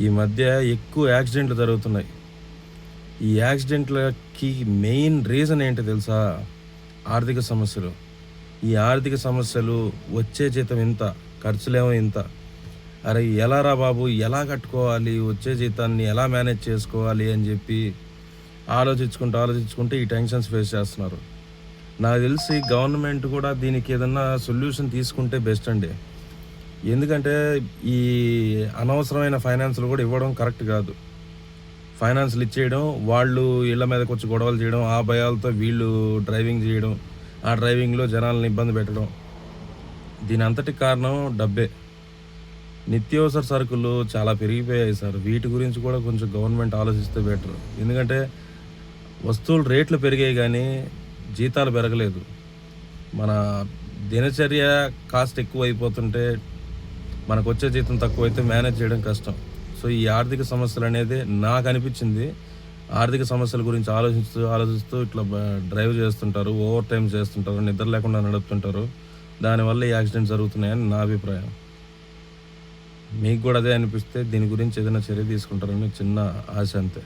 ఈ మధ్య ఎక్కువ యాక్సిడెంట్లు జరుగుతున్నాయి. ఈ యాక్సిడెంట్లకి మెయిన్ రీజన్ ఏంటో తెలుసా? ఆర్థిక సమస్యలు. ఈ ఆర్థిక సమస్యలు, వచ్చే జీతం ఇంత, ఖర్చులేమో ఇంత. అరే! ఎలారా బాబు! ఎలా కట్టుకోవాలి? వచ్చే జీతాన్ని ఎలా మేనేజ్ చేసుకోవాలి? అని చెప్పి ఆలోచించుకుంటూ ఈ టెన్షన్స్ ఫేస్ చేస్తున్నారు. నాకు తెలిసి గవర్నమెంట్ కూడా దీనికి ఏదన్నా సొల్యూషన్ తీసుకుంటే బెస్ట్ అండి. ఎందుకంటే ఈ అనవసరమైన ఫైనాన్స్‌లు కూడా ఇవ్వడం కరెక్ట్ కాదు. ఫైనాన్స్‌లు ఇచ్చేయడం, వాళ్ళు ఇళ్ళ మీదకొచ్చి గొడవలు చేయడం, ఆ భయాలతో వీళ్ళు డ్రైవింగ్ చేయడం, ఆ డ్రైవింగ్‌లో జనాల్ని ఇబ్బంది పెట్టడం. దీని అంతటికి కారణం డబ్బే. నిత్యావసర సరుకులు చాలా పెరిగిపోయాయి సార్. వీటి గురించి కూడా కొంచెం గవర్నమెంట్ ఆలోచిస్తే బెటర్. ఎందుకంటే వస్తువుల రేట్లు పెరిగాయి గానీ, జీతాలు పెరగలేదు. మన దినచర్య కాస్ట్ ఎక్కువైపోతుంటే, మనకొచ్చే జీతం తక్కువైతే మేనేజ్ చేయడం కష్టం. సో, ఈ ఆర్థిక సమస్యలనేది నాకనిపిచ్చింది. ఆర్థిక సమస్యల గురించి ఆలోచిస్తూ ఇట్లా డ్రైవ్ చేస్తుంటారు. ఓవర్ టైమ్ చేస్తుంటారు. నిద్ర లేకుండా నడుపుతుంటారు. దానివల్ల ఈ యాక్సిడెంట్స్ జరుగుతున్నాయని నా అభిప్రాయం. మీకు గూడా అదే అనిపిస్తే దీని గురించి ఏదైనా చర్య తీసుకుంటారని చిన్న ఆశ అంతే.